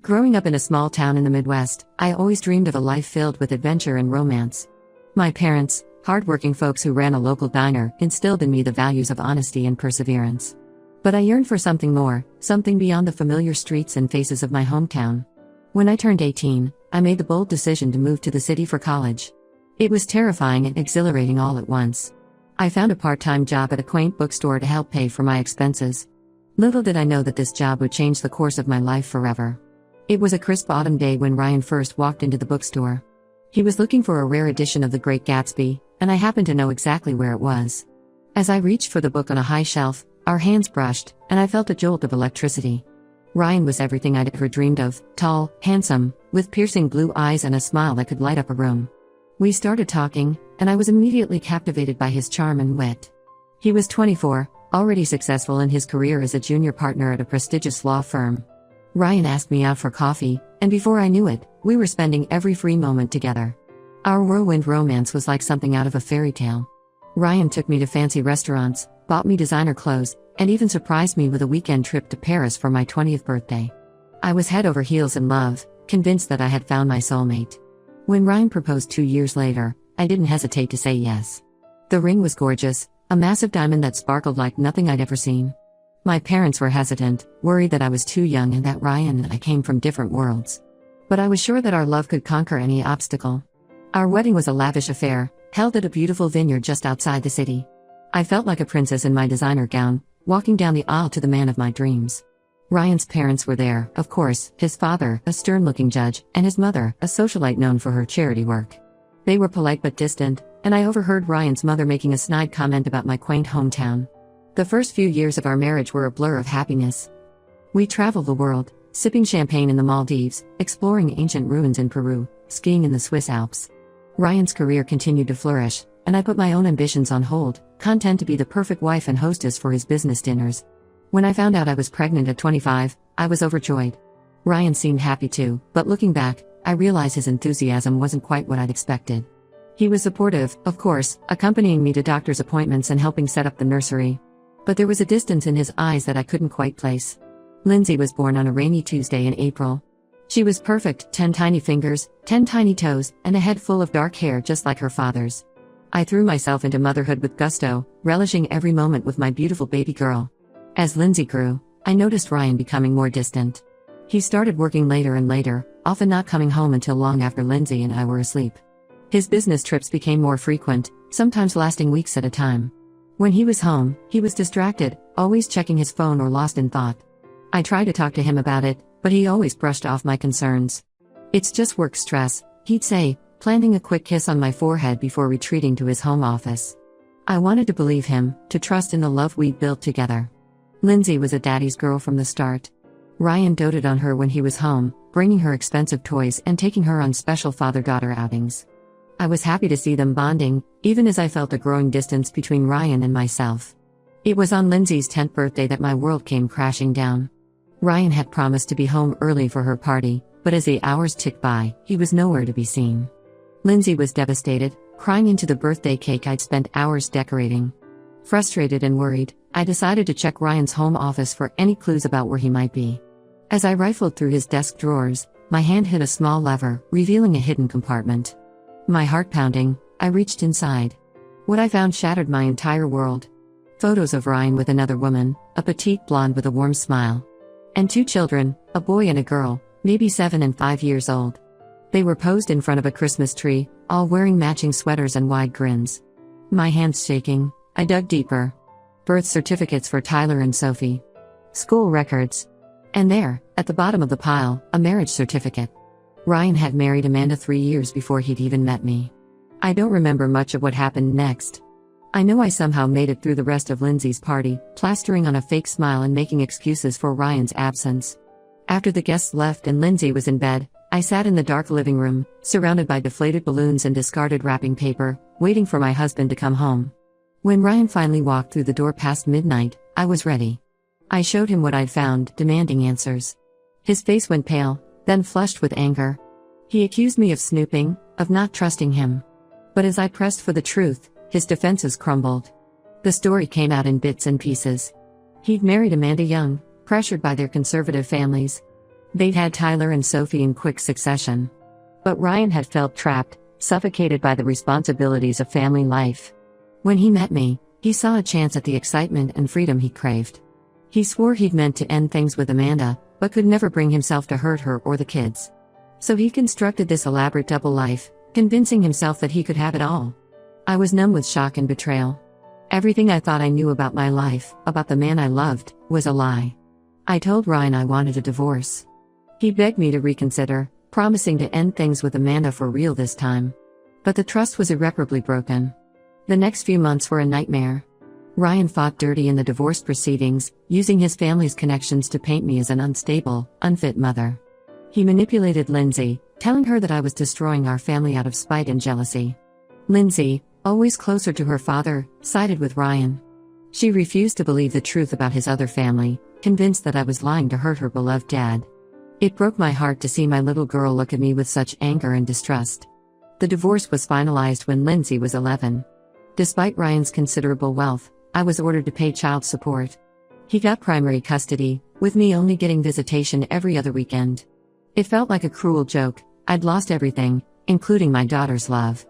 Growing up in a small town in the Midwest, I always dreamed of a life filled with adventure and romance. My parents, hardworking folks who ran a local diner, instilled in me the values of honesty and perseverance. But I yearned for something more, something beyond the familiar streets and faces of my hometown. When I turned 18, I made the bold decision to move to the city for college. It was terrifying and exhilarating all at once. I found a part-time job at a quaint bookstore to help pay for my expenses. Little did I know that this job would change the course of my life forever. It was a crisp autumn day when Ryan first walked into the bookstore. He was looking for a rare edition of The Great Gatsby, and I happened to know exactly where it was. As I reached for the book on a high shelf, our hands brushed, and I felt a jolt of electricity. Ryan was everything I'd ever dreamed of: tall, handsome, with piercing blue eyes and a smile that could light up a room. We started talking, and I was immediately captivated by his charm and wit. He was 24, already successful in his career as a junior partner at a prestigious law firm. Ryan asked me out for coffee, and before I knew it, we were spending every free moment together. Our whirlwind romance was like something out of a fairy tale. Ryan took me to fancy restaurants, bought me designer clothes, and even surprised me with a weekend trip to Paris for my 20th birthday. I was head over heels in love, convinced that I had found my soulmate. When Ryan proposed 2 years later, I didn't hesitate to say yes. The ring was gorgeous, a massive diamond that sparkled like nothing I'd ever seen. My parents were hesitant, worried that I was too young and that Ryan and I came from different worlds. But I was sure that our love could conquer any obstacle. Our wedding was a lavish affair, held at a beautiful vineyard just outside the city. I felt like a princess in my designer gown, walking down the aisle to the man of my dreams. Ryan's parents were there, of course, his father, a stern-looking judge, and his mother, a socialite known for her charity work. They were polite but distant, and I overheard Ryan's mother making a snide comment about my quaint hometown. The first few years of our marriage were a blur of happiness. We traveled the world, sipping champagne in the Maldives, exploring ancient ruins in Peru, skiing in the Swiss Alps. Ryan's career continued to flourish, and I put my own ambitions on hold, content to be the perfect wife and hostess for his business dinners. When I found out I was pregnant at 25, I was overjoyed. Ryan seemed happy too, but looking back, I realized his enthusiasm wasn't quite what I'd expected. He was supportive, of course, accompanying me to doctor's appointments and helping set up the nursery. But there was a distance in his eyes that I couldn't quite place. Lindsay was born on a rainy Tuesday in April. She was perfect, 10 tiny fingers, 10 tiny toes, and a head full of dark hair just like her father's. I threw myself into motherhood with gusto, relishing every moment with my beautiful baby girl. As Lindsay grew, I noticed Ryan becoming more distant. He started working later and later, often not coming home until long after Lindsay and I were asleep. His business trips became more frequent, sometimes lasting weeks at a time. When he was home, he was distracted, always checking his phone or lost in thought. I tried to talk to him about it, but he always brushed off my concerns. "It's just work stress," he'd say, planting a quick kiss on my forehead before retreating to his home office. I wanted to believe him, to trust in the love we'd built together. Lindsay was a daddy's girl from the start. Ryan doted on her when he was home, bringing her expensive toys and taking her on special father-daughter outings. I was happy to see them bonding, even as I felt a growing distance between Ryan and myself. It was on Lindsay's 10th birthday that my world came crashing down. Ryan had promised to be home early for her party, but as the hours ticked by, he was nowhere to be seen. Lindsay was devastated, crying into the birthday cake I'd spent hours decorating. Frustrated and worried, I decided to check Ryan's home office for any clues about where he might be. As I rifled through his desk drawers, my hand hit a small lever, revealing a hidden compartment. My heart pounding, I reached inside. What I found shattered my entire world. Photos of Ryan with another woman, a petite blonde with a warm smile. And 2 children, a boy and a girl, maybe 7 and 5 years old. They were posed in front of a Christmas tree, all wearing matching sweaters and wide grins. My hands shaking, I dug deeper. Birth certificates for Tyler and Sophie. School records. And there, at the bottom of the pile, a marriage certificate. Ryan had married Amanda 3 years before he'd even met me. I don't remember much of what happened next. I know I somehow made it through the rest of Lindsay's party, plastering on a fake smile and making excuses for Ryan's absence. After the guests left and Lindsay was in bed, I sat in the dark living room, surrounded by deflated balloons and discarded wrapping paper, waiting for my husband to come home. When Ryan finally walked through the door past midnight, I was ready. I showed him what I'd found, demanding answers. His face went pale, then flushed with anger. He accused me of snooping, of not trusting him. But as I pressed for the truth, his defenses crumbled. The story came out in bits and pieces. He'd married Amanda young, pressured by their conservative families. They'd had Tyler and Sophie in quick succession. But Ryan had felt trapped, suffocated by the responsibilities of family life. When he met me, he saw a chance at the excitement and freedom he craved. He swore he'd meant to end things with Amanda, but could never bring himself to hurt her or the kids. So he constructed this elaborate double life, convincing himself that he could have it all. I was numb with shock and betrayal. Everything I thought I knew about my life, about the man I loved, was a lie. I told Ryan I wanted a divorce. He begged me to reconsider, promising to end things with Amanda for real this time. But the trust was irreparably broken. The next few months were a nightmare. Ryan fought dirty in the divorce proceedings, using his family's connections to paint me as an unstable, unfit mother. He manipulated Lindsay, telling her that I was destroying our family out of spite and jealousy. Lindsay, always closer to her father, sided with Ryan. She refused to believe the truth about his other family, convinced that I was lying to hurt her beloved dad. It broke my heart to see my little girl look at me with such anger and distrust. The divorce was finalized when Lindsay was 11. Despite Ryan's considerable wealth, I was ordered to pay child support. He got primary custody, with me only getting visitation every other weekend. It felt like a cruel joke. I'd lost everything, including my daughter's love.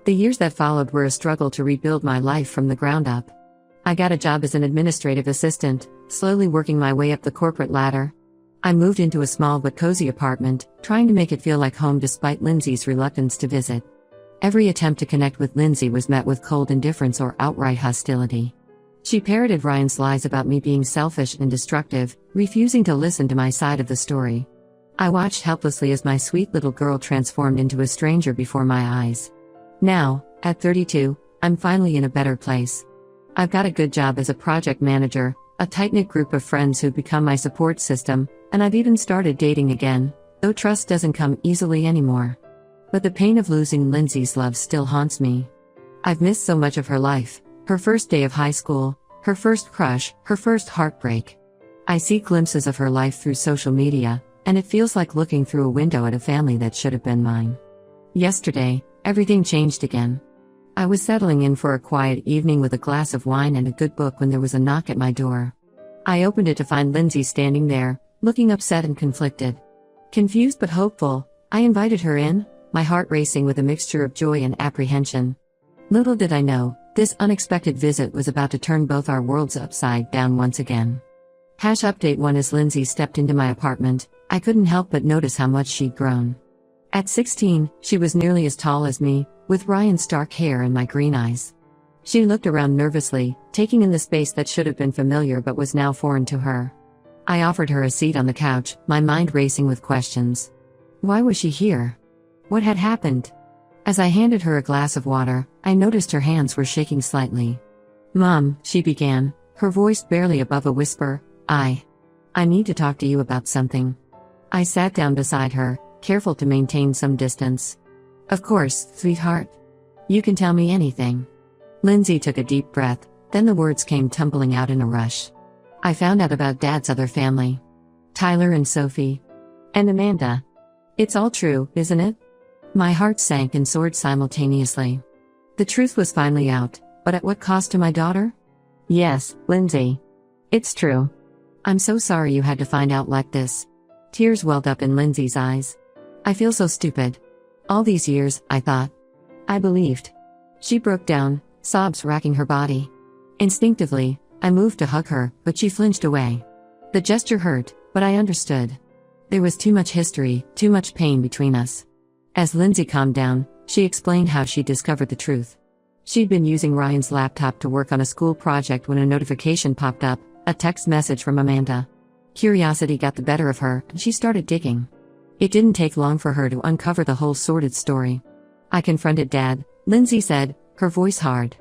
The years that followed were a struggle to rebuild my life from the ground up. I got a job as an administrative assistant, slowly working my way up the corporate ladder. I moved into a small but cozy apartment, trying to make it feel like home despite Lindsay's reluctance to visit. Every attempt to connect with Lindsay was met with cold indifference or outright hostility. She parroted Ryan's lies about me being selfish and destructive, refusing to listen to my side of the story. I watched helplessly as my sweet little girl transformed into a stranger before my eyes. Now, at 32, I'm finally in a better place. I've got a good job as a project manager, a tight-knit group of friends who've become my support system, and I've even started dating again, though trust doesn't come easily anymore. But the pain of losing Lindsay's love still haunts me. I've missed so much of her life, her first day of high school, her first crush, her first heartbreak. I see glimpses of her life through social media, and it feels like looking through a window at a family that should have been mine. Yesterday, everything changed again. I was settling in for a quiet evening with a glass of wine and a good book when there was a knock at my door. I opened it to find Lindsay standing there, looking upset and conflicted. Confused but hopeful, I invited her in, my heart racing with a mixture of joy and apprehension. Little did I know, this unexpected visit was about to turn both our worlds upside down once again. Update 1 As Lindsay stepped into my apartment, I couldn't help but notice how much she'd grown. At 16, she was nearly as tall as me, with Ryan's dark hair and my green eyes. She looked around nervously, taking in the space that should have been familiar but was now foreign to her. I offered her a seat on the couch, my mind racing with questions. Why was she here? What had happened? As I handed her a glass of water, I noticed her hands were shaking slightly. "Mom," she began, her voice barely above a whisper, I need to talk to you about something." I sat down beside her, careful to maintain some distance. "Of course, sweetheart. You can tell me anything." Lindsay took a deep breath, then the words came tumbling out in a rush. "I found out about Dad's other family. Tyler and Sophie. And Amanda. It's all true, isn't it?" My heart sank and soared simultaneously. The truth was finally out, but at what cost to my daughter? "Yes, Lindsay. It's true. I'm so sorry you had to find out like this." Tears welled up in Lindsay's eyes. "I feel so stupid. All these years, I thought. I believed." She broke down, sobs racking her body. Instinctively, I moved to hug her, but she flinched away. The gesture hurt, but I understood. There was too much history, too much pain between us. As Lindsay calmed down, she explained how she discovered the truth. She'd been using Ryan's laptop to work on a school project when a notification popped up, a text message from Amanda. Curiosity got the better of her, and she started digging. It didn't take long for her to uncover the whole sordid story. "I confronted Dad," Lindsay said, her voice hard.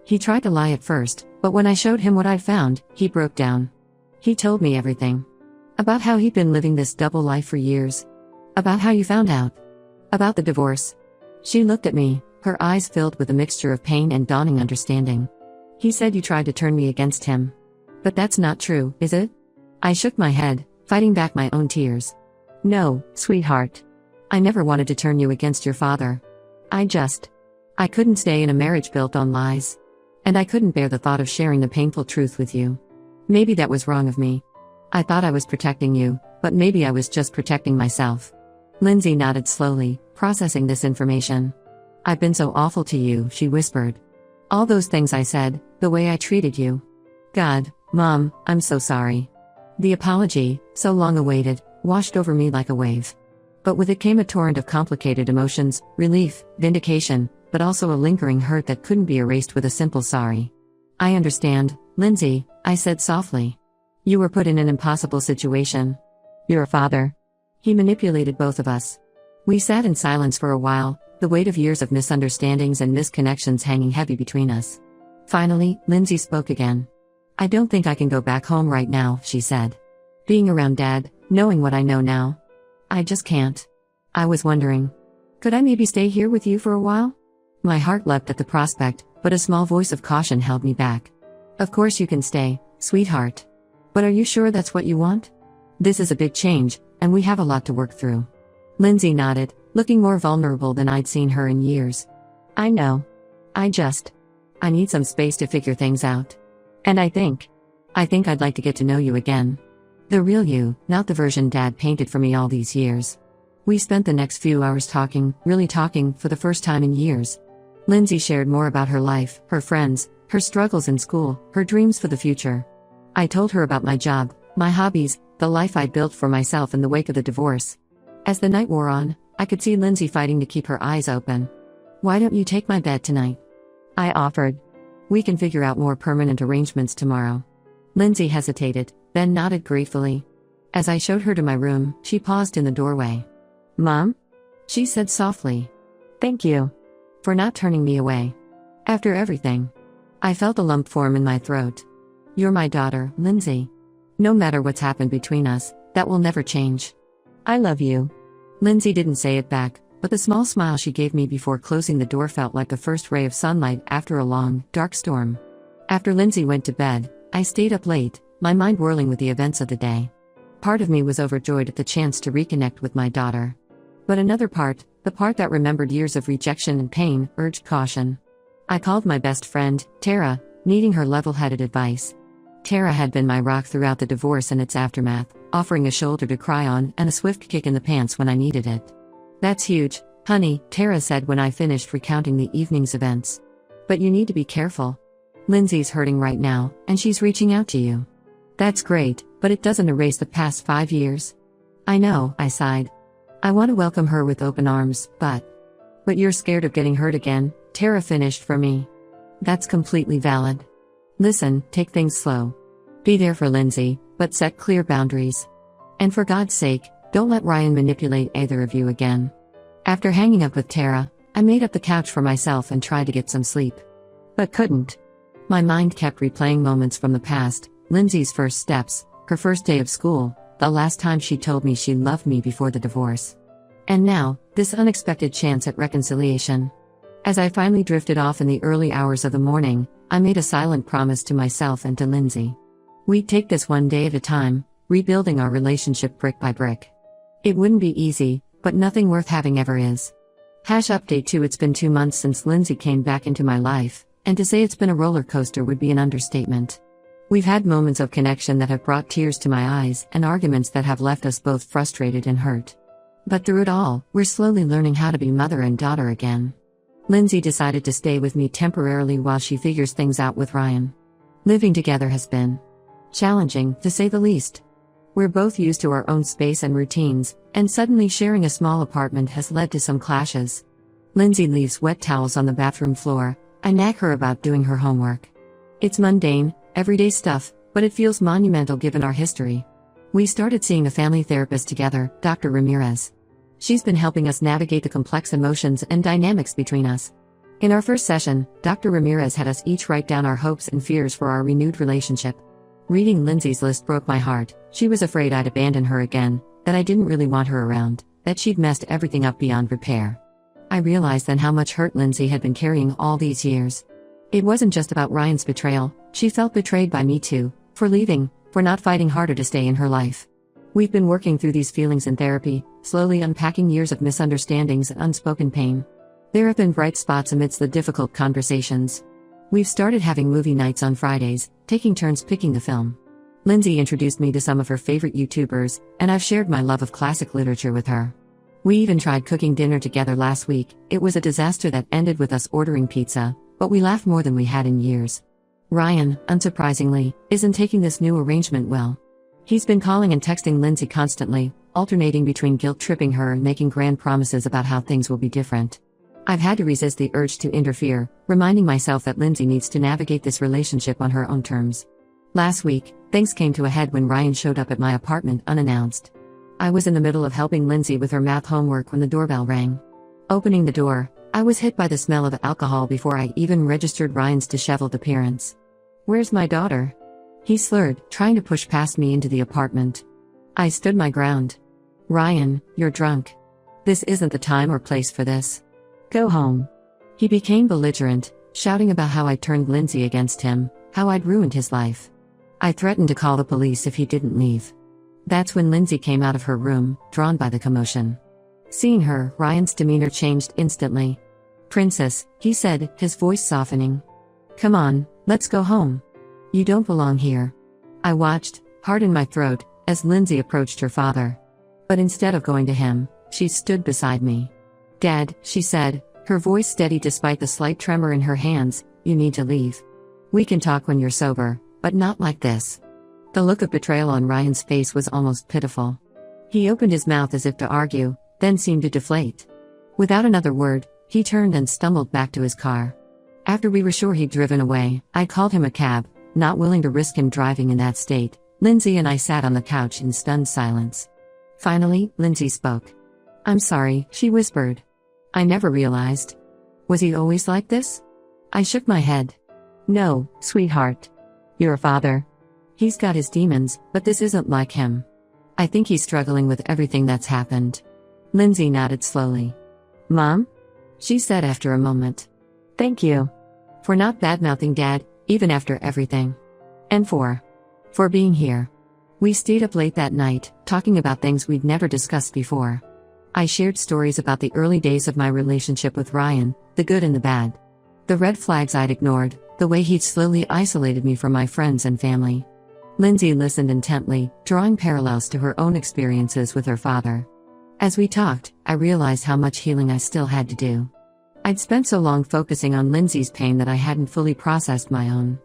"He tried to lie at first, but when I showed him what I'd found, he broke down. He told me everything. About how he'd been living this double life for years. About how you found out. About the divorce." She looked at me, her eyes filled with a mixture of pain and dawning understanding. "He said you tried to turn me against him. But that's not true, is it?" I shook my head, fighting back my own tears. "No, sweetheart. I never wanted to turn you against your father. I couldn't stay in a marriage built on lies. And I couldn't bear the thought of sharing the painful truth with you. Maybe that was wrong of me. I thought I was protecting you, But maybe I was just protecting myself. Lindsay nodded slowly, processing this information. I've been so awful to you, she whispered. All those things I said, the way I treated you. God, Mom, I'm so sorry. The apology, so long awaited, washed over me like a wave. But with it came a torrent of complicated emotions, relief, vindication, but also a lingering hurt that couldn't be erased with a simple sorry. I understand, Lindsay, I said softly. You were put in an impossible situation. You're a father. He manipulated both of us. We sat in silence for a while, the weight of years of misunderstandings and misconnections hanging heavy between us. Finally, Lindsay spoke again. I don't think I can go back home right now, she said. Being around Dad, knowing what I know now. I just can't. I was wondering. Could I maybe stay here with you for a while? My heart leapt at the prospect, but a small voice of caution held me back. Of course you can stay, sweetheart. But are you sure that's what you want? This is a big change, and we have a lot to work through. Lindsay nodded, looking more vulnerable than I'd seen her in years. I know. I need some space to figure things out. And I think I'd like to get to know you again. The real you, not the version Dad painted for me all these years. We spent the next few hours talking, really talking, for the first time in years. Lindsay shared more about her life, her friends, her struggles in school, her dreams for the future. I told her about my job, my hobbies, the life I'd built for myself in the wake of the divorce. As the night wore on, I could see Lindsay fighting to keep her eyes open. Why don't you take my bed tonight? I offered. We can figure out more permanent arrangements tomorrow. Lindsay hesitated, then nodded gratefully. As I showed her to my room, she paused in the doorway. Mom? She said softly. Thank you. For not turning me away. After everything. I felt a lump form in my throat. You're my daughter, Lindsay. No matter what's happened between us, that will never change. I love you. Lindsay didn't say it back, but the small smile she gave me before closing the door felt like the first ray of sunlight after a long, dark storm. After Lindsay went to bed, I stayed up late, my mind whirling with the events of the day. Part of me was overjoyed at the chance to reconnect with my daughter. But another part, the part that remembered years of rejection and pain, urged caution. I called my best friend, Tara, needing her level-headed advice. Tara had been my rock throughout the divorce and its aftermath, offering a shoulder to cry on and a swift kick in the pants when I needed it. That's huge, honey, Tara said when I finished recounting the evening's events. But you need to be careful. Lindsay's hurting right now, and she's reaching out to you. That's great, but it doesn't erase the past 5 years. I know, I sighed. I want to welcome her with open arms, but you're scared of getting hurt again, Tara finished for me. That's completely valid. Listen, take things slow. Be there for Lindsay, but set clear boundaries. And for God's sake, don't let Ryan manipulate either of you again. After hanging up with Tara, I made up the couch for myself and tried to get some sleep. But couldn't. My mind kept replaying moments from the past, Lindsay's first steps, her first day of school, the last time she told me she loved me before the divorce. And now, this unexpected chance at reconciliation. As I finally drifted off in the early hours of the morning, I made a silent promise to myself and to Lindsay. We'd take this one day at a time, rebuilding our relationship brick by brick. It wouldn't be easy, but nothing worth having ever is. Update 2. It's been 2 months since Lindsay came back into my life, and to say it's been a roller coaster would be an understatement. We've had moments of connection that have brought tears to my eyes and arguments that have left us both frustrated and hurt. But through it all, we're slowly learning how to be mother and daughter again. Lindsay decided to stay with me temporarily while she figures things out with Ryan. Living together has been challenging, to say the least. We're both used to our own space and routines, and suddenly sharing a small apartment has led to some clashes. Lindsay leaves wet towels on the bathroom floor. I nag her about doing her homework. It's mundane, everyday stuff, but it feels monumental given our history. We started seeing a family therapist together, Dr. Ramirez. She's been helping us navigate the complex emotions and dynamics between us. In our first session, Dr. Ramirez had us each write down our hopes and fears for our renewed relationship. Reading Lindsay's list broke my heart. She was afraid I'd abandon her again, that I didn't really want her around, that she'd messed everything up beyond repair. I realized then how much hurt Lindsay had been carrying all these years. It wasn't just about Ryan's betrayal, she felt betrayed by me too, for leaving, for not fighting harder to stay in her life. We've been working through these feelings in therapy, slowly unpacking years of misunderstandings and unspoken pain. There have been bright spots amidst the difficult conversations. We've started having movie nights on Fridays, taking turns picking the film. Lindsay introduced me to some of her favorite YouTubers, and I've shared my love of classic literature with her. We even tried cooking dinner together last week. It was a disaster that ended with us ordering pizza, but we laughed more than we had in years. Ryan, unsurprisingly, isn't taking this new arrangement well. He's been calling and texting Lindsay constantly, alternating between guilt-tripping her and making grand promises about how things will be different. I've had to resist the urge to interfere, reminding myself that Lindsay needs to navigate this relationship on her own terms. Last week, things came to a head when Ryan showed up at my apartment unannounced. I was in the middle of helping Lindsay with her math homework when the doorbell rang. Opening the door, I was hit by the smell of alcohol before I even registered Ryan's disheveled appearance. "Where's my daughter?" he slurred, trying to push past me into the apartment. I stood my ground. "Ryan, you're drunk. This isn't the time or place for this. Go home." He became belligerent, shouting about how I'd turned Lindsay against him, how I'd ruined his life. I threatened to call the police if he didn't leave. That's when Lindsay came out of her room, drawn by the commotion. Seeing her, Ryan's demeanor changed instantly. "Princess," he said, his voice softening. "Come on, let's go home. You don't belong here." I watched, heart in my throat, as Lindsay approached her father. But instead of going to him, she stood beside me. "Dad," she said, her voice steady despite the slight tremor in her hands, "you need to leave. We can talk when you're sober, but not like this." The look of betrayal on Ryan's face was almost pitiful. He opened his mouth as if to argue, then seemed to deflate. Without another word, he turned and stumbled back to his car. After we were sure he'd driven away, I called him a cab, not willing to risk him driving in that state. Lindsay and I sat on the couch in stunned silence. Finally, Lindsay spoke. "I'm sorry," she whispered. "I never realized. Was he always like this?" I shook my head. "No, sweetheart. You're a father. He's got his demons, but this isn't like him. I think he's struggling with everything that's happened." Lindsay nodded slowly. "Mom?" she said after a moment. "Thank you. For not badmouthing Dad, even after everything. And for being here." We stayed up late that night, talking about things we'd never discussed before. I shared stories about the early days of my relationship with Ryan, the good and the bad. The red flags I'd ignored, the way he'd slowly isolated me from my friends and family. Lindsay listened intently, drawing parallels to her own experiences with her father. As we talked, I realized how much healing I still had to do. I'd spent so long focusing on Lindsay's pain that I hadn't fully processed my own.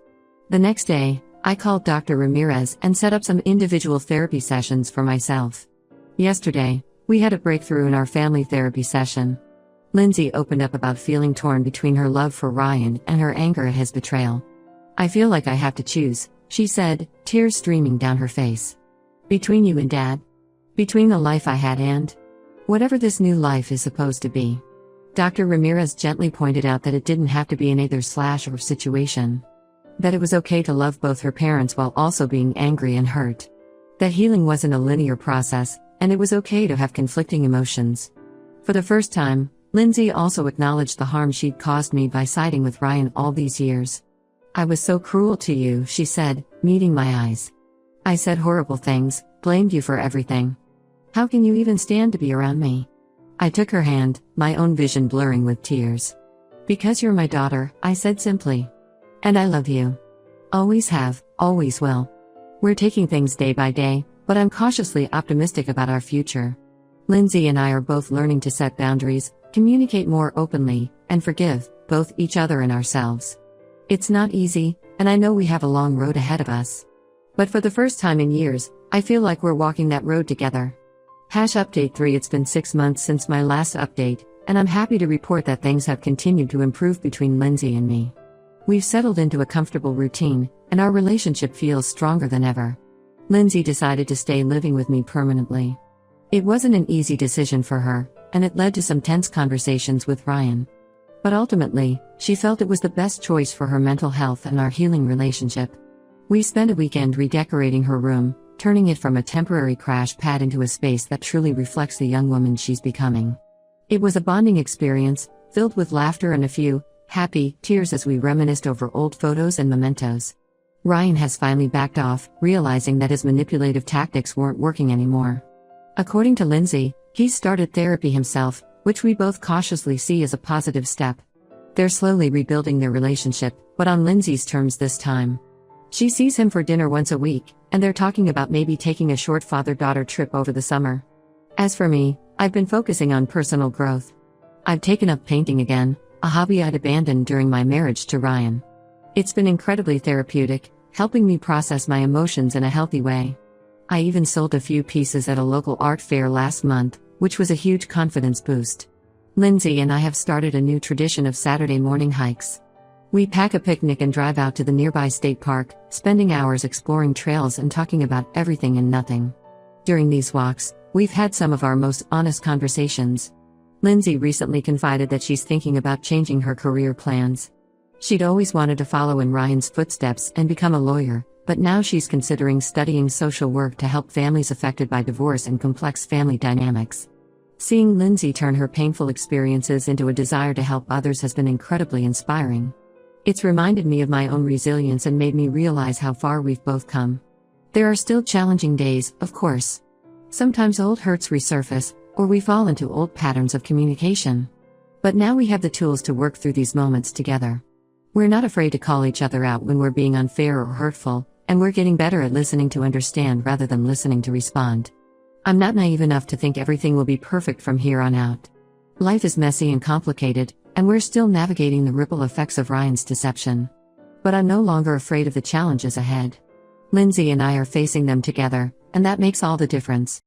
The next day, I called Dr. Ramirez and set up some individual therapy sessions for myself. Yesterday, we had a breakthrough in our family therapy session. Lindsay opened up about feeling torn between her love for Ryan and her anger at his betrayal. "I feel like I have to choose," she said, tears streaming down her face. "Between you and Dad. Between the life I had and whatever this new life is supposed to be." Dr. Ramirez gently pointed out that it didn't have to be an either/or situation. That it was okay to love both her parents while also being angry and hurt. That healing wasn't a linear process, and it was okay to have conflicting emotions. For the first time, Lindsay also acknowledged the harm she'd caused me by siding with Ryan all these years. "I was so cruel to you," she said, meeting my eyes. "I said horrible things, blamed you for everything. How can you even stand to be around me?" I took her hand, my own vision blurring with tears. "Because you're my daughter," I said simply. "And I love you. Always have, always will. We're taking things day by day, but I'm cautiously optimistic about our future." Lindsay and I are both learning to set boundaries, communicate more openly, and forgive, both each other and ourselves. It's not easy, and I know we have a long road ahead of us. But for the first time in years, I feel like we're walking that road together. Update 3. It's been 6 months since my last update, and I'm happy to report that things have continued to improve between Lindsay and me. We've settled into a comfortable routine, and our relationship feels stronger than ever. Lindsay decided to stay living with me permanently. It wasn't an easy decision for her, and it led to some tense conversations with Ryan. But ultimately, she felt it was the best choice for her mental health and our healing relationship. We spent a weekend redecorating her room, turning it from a temporary crash pad into a space that truly reflects the young woman she's becoming. It was a bonding experience, filled with laughter and a few happy tears as we reminisced over old photos and mementos. Ryan has finally backed off, realizing that his manipulative tactics weren't working anymore. According to Lindsay, he's started therapy himself, which we both cautiously see as a positive step. They're slowly rebuilding their relationship, but on Lindsay's terms this time. She sees him for dinner once a week, and they're talking about maybe taking a short father-daughter trip over the summer. As for me, I've been focusing on personal growth. I've taken up painting again, a hobby I'd abandoned during my marriage to Ryan. It's been incredibly therapeutic, helping me process my emotions in a healthy way. I even sold a few pieces at a local art fair last month, which was a huge confidence boost. Lindsay and I have started a new tradition of Saturday morning hikes. We pack a picnic and drive out to the nearby state park, spending hours exploring trails and talking about everything and nothing. During these walks, we've had some of our most honest conversations. Lindsay recently confided that she's thinking about changing her career plans. She'd always wanted to follow in Ryan's footsteps and become a lawyer, but now she's considering studying social work to help families affected by divorce and complex family dynamics. Seeing Lindsay turn her painful experiences into a desire to help others has been incredibly inspiring. It's reminded me of my own resilience and made me realize how far we've both come. There are still challenging days, of course. Sometimes old hurts resurface, or we fall into old patterns of communication. But now we have the tools to work through these moments together. We're not afraid to call each other out when we're being unfair or hurtful, and we're getting better at listening to understand rather than listening to respond. I'm not naive enough to think everything will be perfect from here on out. Life is messy and complicated, and we're still navigating the ripple effects of Ryan's deception. But I'm no longer afraid of the challenges ahead. Lindsay and I are facing them together, and that makes all the difference.